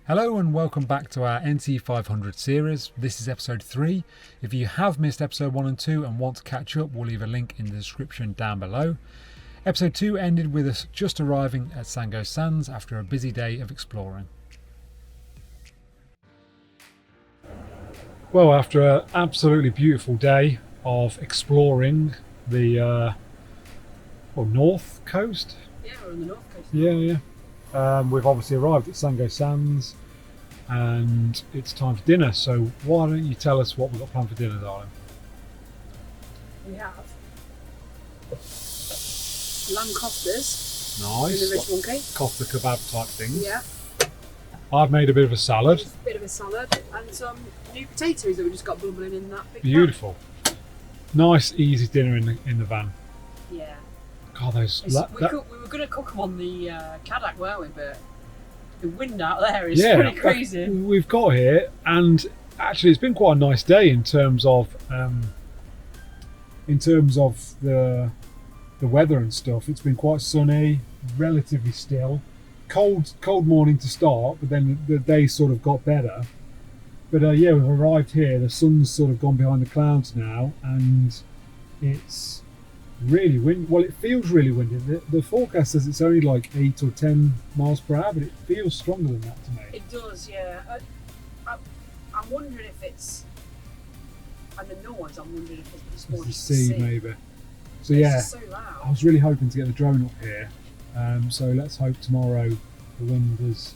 Hello and welcome back to our NC500 series. This is episode 3. If you have missed episode 1 and 2 and want to catch up, we'll leave a link in the description down below. Episode 2 ended with us just arriving at Sango Sands after a busy day of exploring. Well, after an absolutely beautiful day of exploring the north coast. Yeah, we're on the north coast. Yeah. We've obviously arrived at Sango Sands and it's time for dinner. So why don't you tell us what we've got planned for dinner, darling? We have lamb koftas Nice. in the Richmond cake. Kofta kebab type things. Yeah, I've made a bit of a salad. a bit of a salad and some new potatoes that we just got bubbling in that big Beautiful. Nice, easy dinner in the van. pan. Yeah. God, those. We were going to cook them on the Kadak, weren't we? But the wind out there is yeah, pretty crazy. We've got here, and actually, it's been quite a nice day in terms of the weather and stuff. It's been quite sunny, relatively still. Cold morning to start, but then the day sort of got better. But yeah, we've arrived here. The sun's sort of gone behind the clouds now, and it's really windy. Well, it feels really windy. The forecast says it's only like 8 or 10 miles per hour, but it feels stronger than that to me. It does, yeah. I'm wondering if it's, and the noise, I'm wondering if it's more It's just the the sea, sea. maybe. So It's yeah, just so loud. I was really hoping to get the drone up here. So let's hope tomorrow the wind has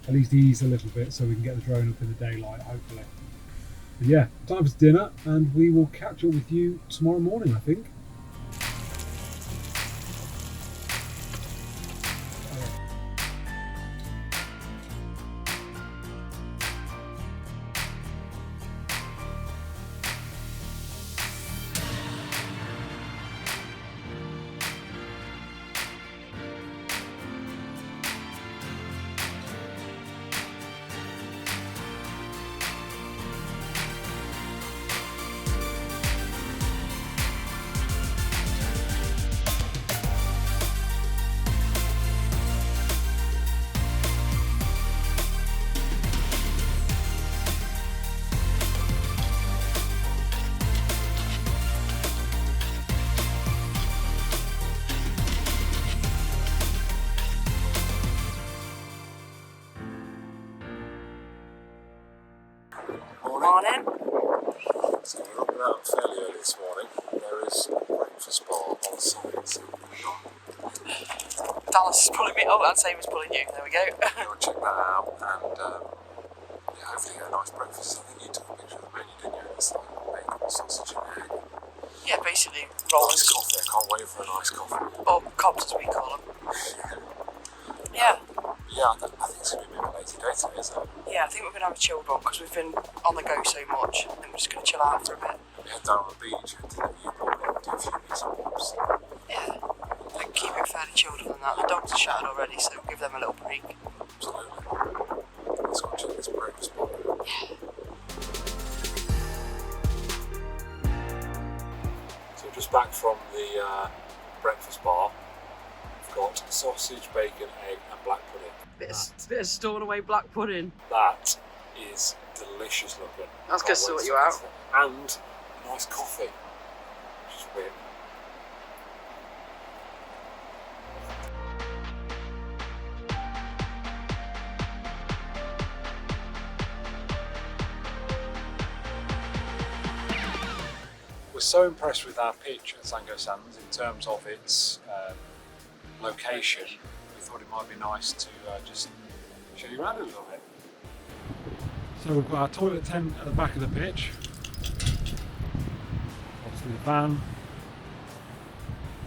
at least eased a little bit so we can get the drone up in the daylight, hopefully. But yeah, time for dinner, and we will catch up with you tomorrow morning, I think. Morning. So we're up and out fairly early this morning. There is a breakfast bar on site. Dallas is pulling me. Oh, and Sibes pulling you. There we go. Go and check that out and yeah, hopefully get a nice breakfast. I think you took a picture of the menu, didn't you? It's like bacon, sausage and egg. Yeah, basically Nice rolls coffee. I can't wait for a nice coffee. or cobs as we call them. Yeah. Yeah, I think it's going to be a bit of a lazy day today, isn't it? Yeah, I think we're going to have a chilled one because we've been on the go so much and we're just going to chill out for a bit. We head down on the beach and do the viewpoint and do a few bits and bobs. Yeah, and keep it fairly chilled than that. The dogs are shuttered already, so we'll give them a little break. Absolutely. Let's go and check this breakfast bar. So we're just back from the breakfast bar. We've got sausage, bacon, egg and black pudding. Bit of stored away black pudding. That is delicious looking. That's Can't gonna sort wait you to out. taste it. And a nice coffee. Which is weird. We're so impressed with our pitch at Sango Sands in terms of its location. We thought it might be nice to just show you around a little bit. So we've got our toilet tent at the back of the pitch. Obviously the van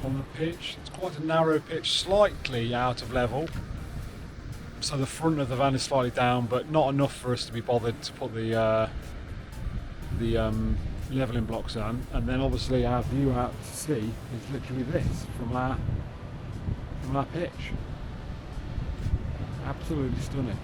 on the pitch. It's quite a narrow pitch, slightly out of level. So the front of the van is slightly down, but not enough for us to be bothered to put the levelling blocks on. And then obviously our view out to sea is literally this from our pitch. Absolutely stunning.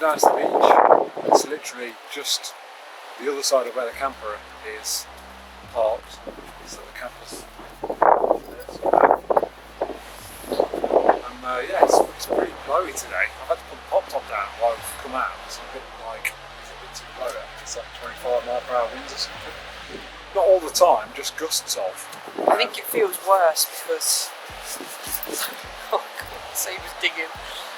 down to the beach. It's literally just the other side of where the camper is parked. So the camper's yeah, it's pretty blowy today. I've had to put the pop top down while I've come out. It's a bit too blowy. It's like 25 mile per hour winds or something. Not all the time, just gusts of. I think it feels worse because oh god, Sibes digging.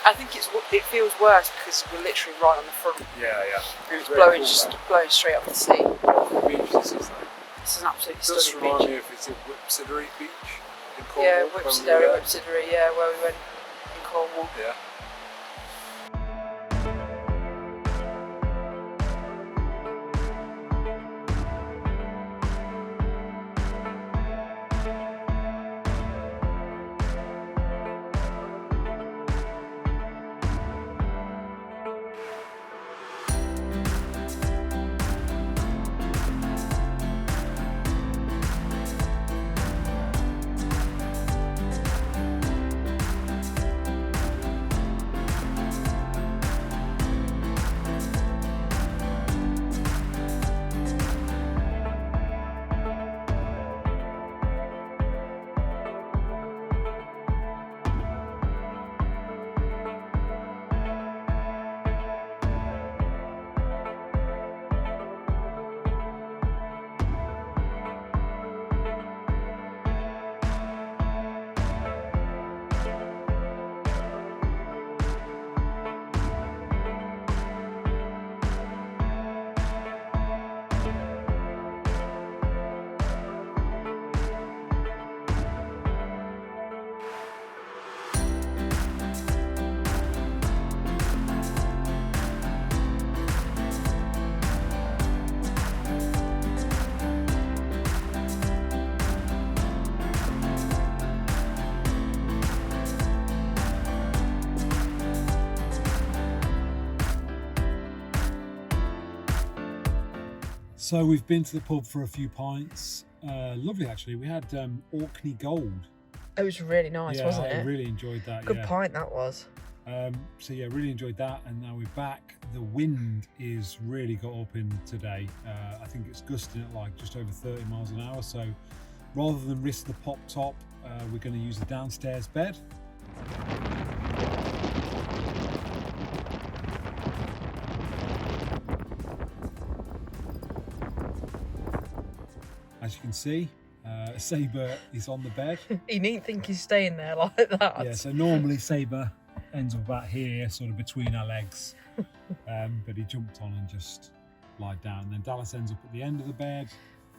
I think it feels worse because we're literally right on the front. Yeah. It's blowing blowing straight up the sea. The beach this is though. This is an absolutely It does stunning remind beach. me of it's a Whipsidery beach in Cornwall. Yeah, when we were Whipsidery, yeah, where we went in Cornwall. there. Yeah. So we've been to the pub for a few pints. Lovely actually. We had Orkney Gold. It was really nice, Yeah, wasn't I it? really enjoyed that. Good yeah. pint that was. So yeah, really enjoyed that, and now we're back. The wind is really got up in today. I think it's gusting at like just over 30 miles an hour. So rather than risk the pop top, we're going to use the downstairs bed. As you can see, Sabre is on the bed. You needn't think he's staying there like that. Yeah, so normally Sabre ends up about here, sort of between our legs. But he jumped on and just lied down. Then Dallas ends up at the end of the bed.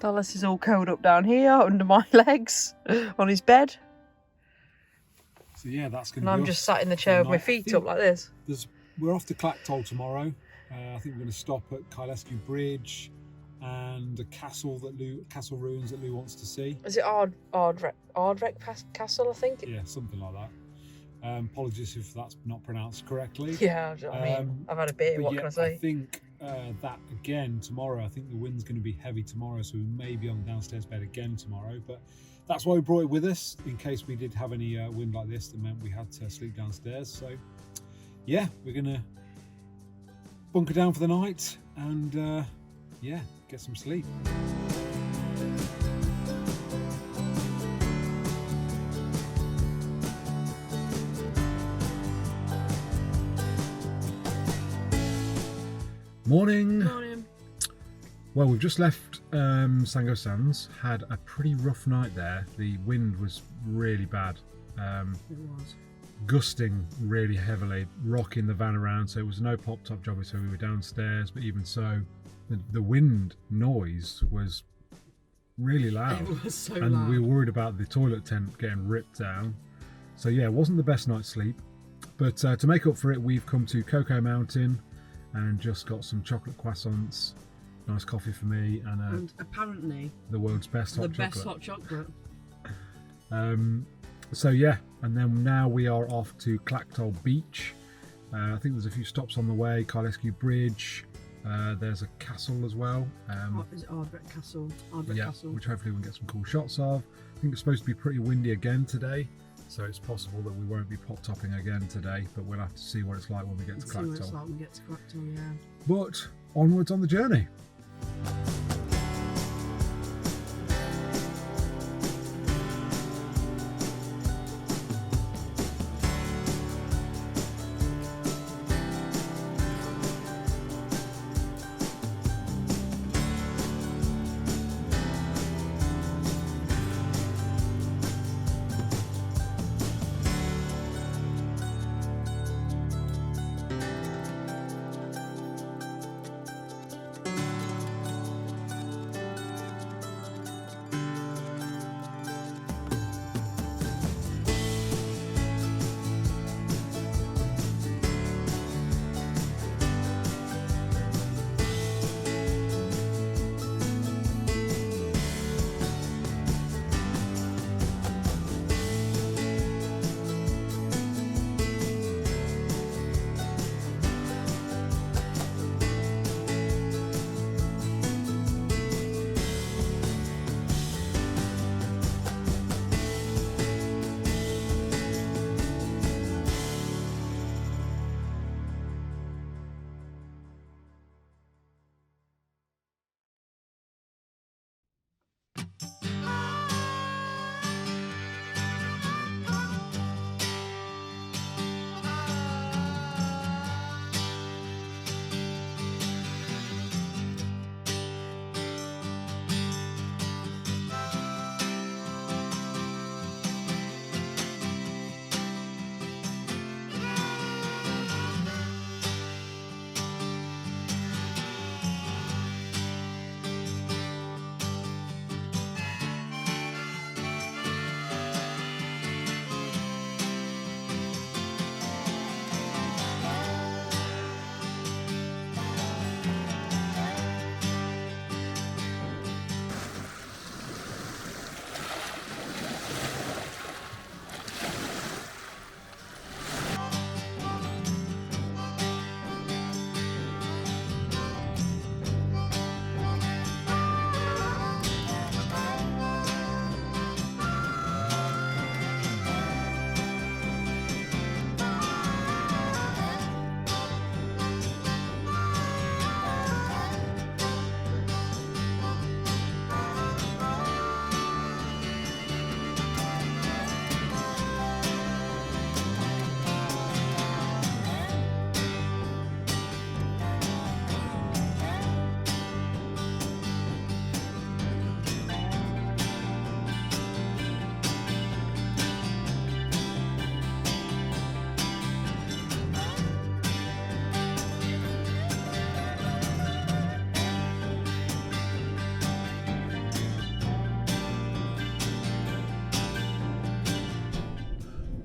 Dallas is all curled up down here under my legs on his bed. So yeah, that's going And to be I'm us just sat in the for chair with my night. I feet think up like this. We're off to Clachtoll tomorrow. I think we're going to stop at Kylesku Bridge and a castle ruins that Lou wants to see. Is it ardvreck Castle, I think? Yeah, something like that. Apologies if that's not pronounced correctly. Yeah, I mean, I've had a beer, But what yeah, can I say? I think that again tomorrow. I think the wind's going to be heavy tomorrow, so we may be on the downstairs bed again tomorrow. But that's why we brought it with us, in case we did have any wind like this that meant we had to sleep downstairs. So yeah, we're going to bunker down for the night and yeah, get some sleep. Morning. Morning. Well, we've just left Sango Sands. Had a pretty rough night there. The wind was really bad. It was. Gusting really heavily, rocking the van around. So it was no pop-top job, so we were downstairs. But even so, the wind noise was really loud. It was so and loud. we were worried about the toilet tent getting ripped down. So yeah, it wasn't the best night's sleep. But to make up for it, we've come to Cocoa Mountain and just got some chocolate croissants, nice coffee for me, and apparently the world's best hot chocolate. hot chocolate. So yeah, and then now we are off to Clachtoll Beach. I think there's a few stops on the way. Kylesku Bridge. There's a castle as well. Is it Ardvreck Castle? Yeah, which hopefully we can get some cool shots of. I think it's supposed to be pretty windy again today. so it's possible that we won't be pop-topping again today, but we'll have to see what it's like when we get to See what it's Clachtoll. like when we get to Clachtoll, yeah. But onwards on the journey.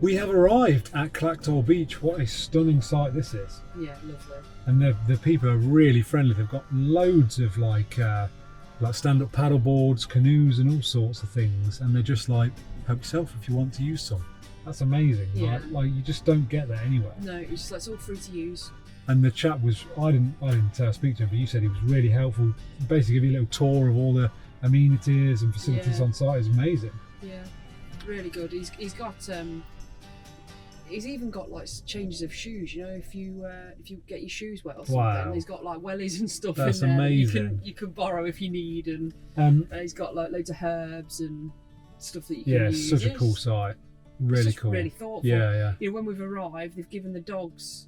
We have arrived at Clachtoll Beach. What a stunning sight this is. Yeah, lovely. And the people are really friendly. They've got loads of like stand-up paddle boards, canoes and all sorts of things. And they're just like, help yourself if you want to use some. That's amazing. Yeah. Like you just don't get that anywhere. No, it's just like, it's all free to use. And the chap was, I didn't speak to him, but you said he was really helpful. Basically give you a little tour of all the amenities and facilities on site. Is amazing. Yeah, really good. He's got he's even got like changes of shoes. You know, if you get your shoes wet or something, Wow. he's got like wellies and stuff That's in there. amazing. You can borrow if you need, and he's got like loads of herbs and stuff that you can use. Such a cool site. Really cool. Really thoughtful. Yeah. You know, when we've arrived, they've given the dogs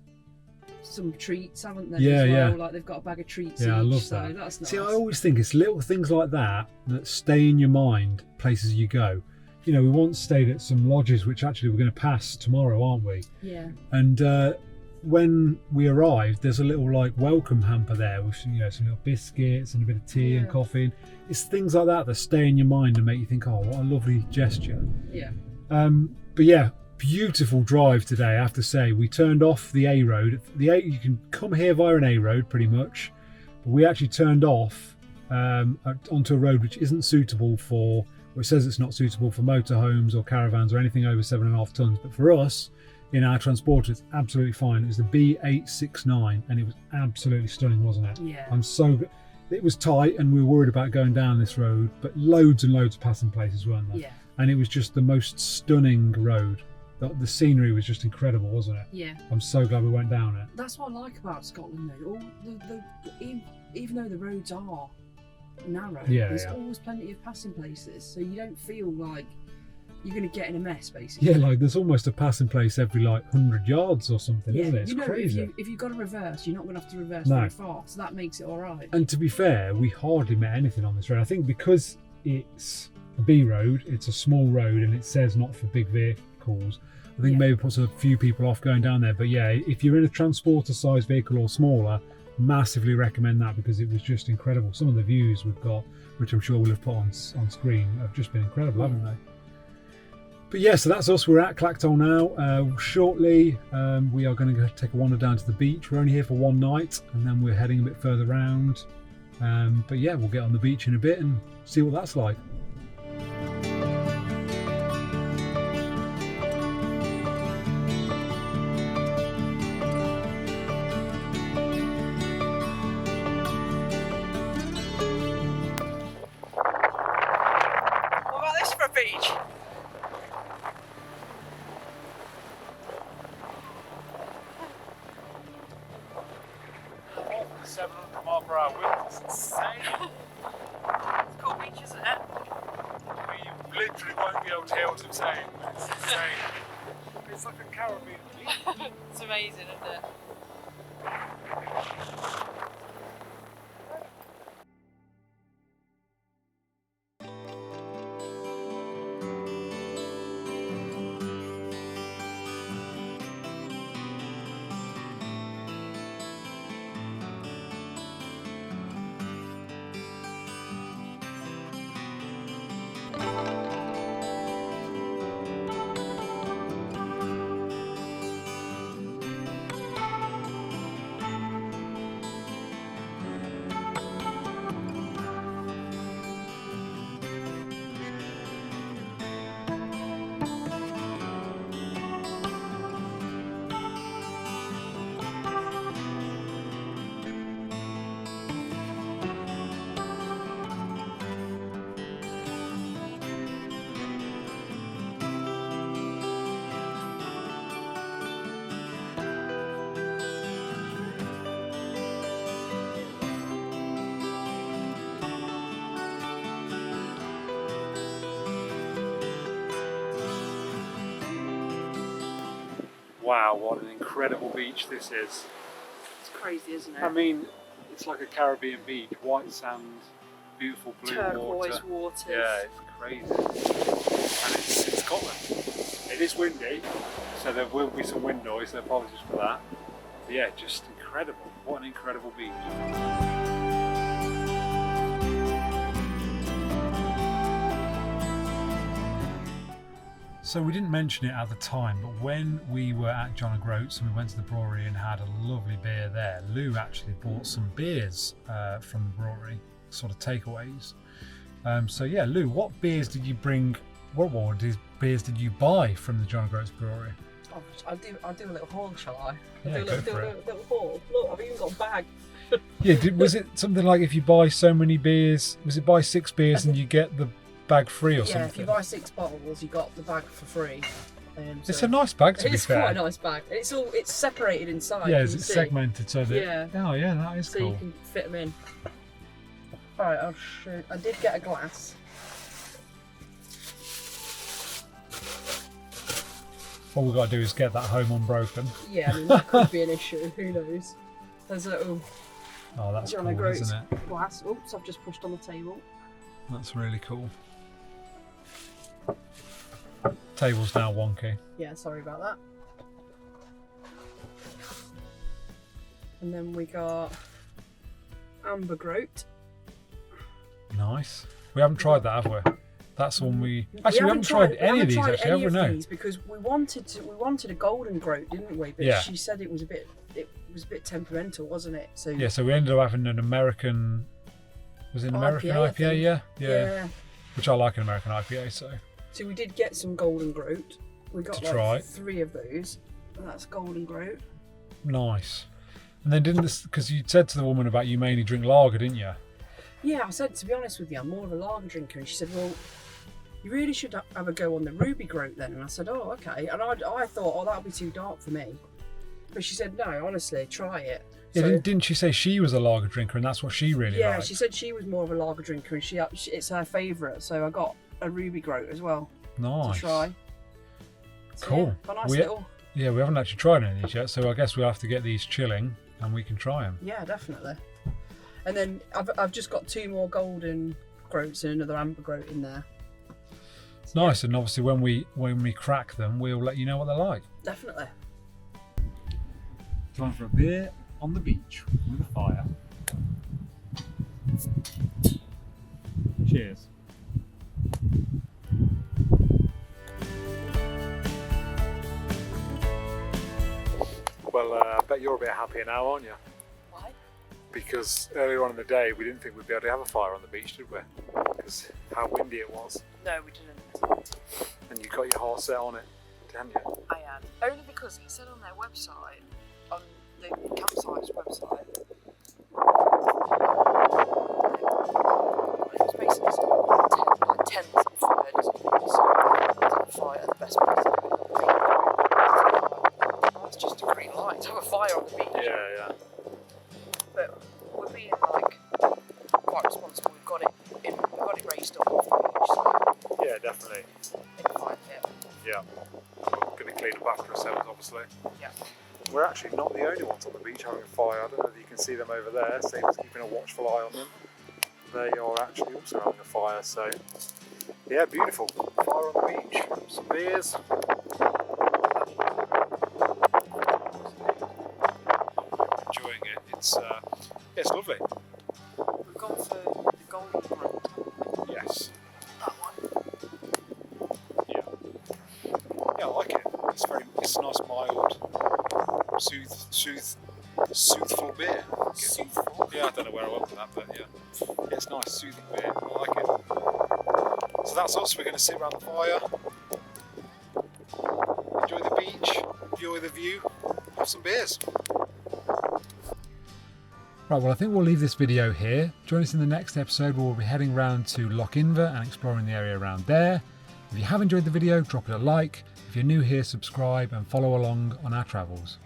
some treats, haven't they? Yeah, as well? yeah. Like they've got a bag of treats. Yeah, I each, love so that. That's nice. See, I always think it's little things like that that stay in your mind, places you go. You know, we once stayed at some lodges which actually we're going to pass tomorrow, aren't we? Yeah. And when we arrived, there's a little like welcome hamper there with some little biscuits and a bit of tea and coffee. It's things like that that stay in your mind and make you think, oh, what a lovely gesture. Yeah. But yeah, beautiful drive today. I have to say, we turned off the A road. You can come here via an A road pretty much, but we actually turned off onto a road which isn't suitable for. Well, it says it's not suitable for motorhomes or caravans or anything over 7.5 tons. But for us, in our transporter, it's absolutely fine. It was the B869, and it was absolutely stunning, wasn't it? Yeah. I'm so good. It was tight, and we were worried about going down this road, but loads and loads of passing places, weren't there? Yeah. And it was just the most stunning road. the scenery was just incredible, wasn't it? Yeah. I'm so glad we went down it. That's what I like about Scotland though. Even though the roads are narrow, there's always plenty of passing places, so you don't feel like you're going to get in a mess, basically. Yeah, like there's almost a passing place every like 100 yards or something, isn't it? It's crazy. If you've got to reverse, you're not going to have to reverse very far, so that makes it all right. And to be fair, we hardly met anything on this road. I think because it's a B road, it's a small road, and it says not for big vehicles. I think maybe puts a few people off going down there. But yeah, if you're in a transporter-sized vehicle or smaller, massively recommend that because it was just incredible. Some of the views we've got, which I'm sure we'll have put on screen, have just been incredible, haven't they? But yeah, so that's us. We're at Clachtoll now. Shortly, we are going to go take a wander down to the beach. We're only here for one night, and then we're heading a bit further round. But yeah, we'll get on the beach in a bit and see what that's like. What about this for a beach? 700 mph wind. It's insane. It's a cool beach, isn't it? You literally won't be able to hear what I'm saying. It's insane. It's like a Caribbean beach. It's amazing, isn't it? Wow, what an incredible beach this is. It's crazy, isn't it? I mean, it's like a Caribbean beach, white sand, beautiful blue turquoise water. waters. Yeah, it's crazy. And it's in Scotland. It is windy, so there will be some wind noise, so apologies for that. But yeah, just incredible. What an incredible beach. So we didn't mention it at the time, but when we were at John O'Groats and we went to the brewery and had a lovely beer there, Lou actually bought some beers from the brewery, sort of takeaways. So yeah, Lou, what beers did you bring? What beers did you buy from the John O'Groats brewery? I'll do a little haul, shall I? Yeah, do a little haul. Look, I've even got a bag. Yeah, was it something like if you buy so many beers, was it buy 6 beers and you get the bag free or something? Yeah, if you buy 6 bottles, you got the bag for free. It's a nice bag, to be fair. It's quite a nice bag. It's separated inside. Yeah, it's segmented so that. Yeah. Oh yeah, that is so cool. So you can fit them in. All right, I'll show. I did get a glass. All we've got to do is get that home unbroken. Yeah, I mean, that could be an issue. Who knows? There's a little. Oh, that's John cool, O'Groats isn't it? glass. Oops, I've just pushed on the table. That's really cool. Table's now wonky. Yeah, sorry about that. And then we got Amber Groat. Nice. We haven't tried that, have we? That's the one we haven't tried any of these actually, have we? No. Because we wanted a golden Groat, didn't we? But she said it was a bit temperamental, wasn't it? So yeah, so we ended up having an American. Was it an American IPA? Yeah. Which I like an American IPA, so. So we did get some golden Groat. We got like 3 of those. And that's golden Groat. Nice. And then because you said to the woman about you mainly drink lager, didn't you? Yeah, I said, to be honest with you, I'm more of a lager drinker. And she said, well, you really should have a go on the ruby groat then. And I said, oh, okay. And I thought, oh, that'll be too dark for me. But she said, no, honestly, try it. Yeah, So, didn't she say she was a lager drinker and that's what she really yeah, liked? she said she was more of a lager drinker and it's her favourite. So I got a ruby groat as well Nice. to try. So, Cool. Yeah, a nice little. Yeah, we haven't actually tried any of these yet, so I guess we'll have to get these chilling and we can try them. Yeah, definitely. And then I've just got 2 more golden groats and another amber groat in there. It's nice, and obviously when we crack them, we'll let you know what they're like. Definitely. Time for a beer on the beach with a fire. Cheers. Well, I bet you're a bit happier now, aren't you? Why? Because earlier on in the day we didn't think we'd be able to have a fire on the beach, did we? Because how windy it was. No, we didn't. And you got your heart set on it, didn't you? I had. Only because it said on their website, on the campsite's website, it was basically something like tents and fires and fire the best place. That's just a green light to have a fire on the beach. Yeah. But we're being like quite responsible. We've got it raised up off the beach, so Yeah, definitely. in a fire pit. Yeah. We're going to clean up after ourselves, obviously. Yeah. We're actually not the only ones on the beach having a fire. I don't know if you can see them over there. Saber's keeping a watchful eye on them. They are actually also having a fire, so yeah, beautiful. Fire on the beach, some beers. Enjoying it. It's lovely. We've gone for the golden groat. Yes. That one. Yeah, I like it. It's a nice mild, soothful beer. Soothful. Yeah, I don't know where I went with that, but yeah, it's nice, soothing beer. I like it. So that's us. We're going to sit around the fire, enjoy the beach, enjoy the view, have some beers. Right, well I think we'll leave this video here. Join us in the next episode where we'll be heading round to Loch Inver and exploring the area around there. If you have enjoyed the video, drop it a like. If you're new here, subscribe and follow along on our travels.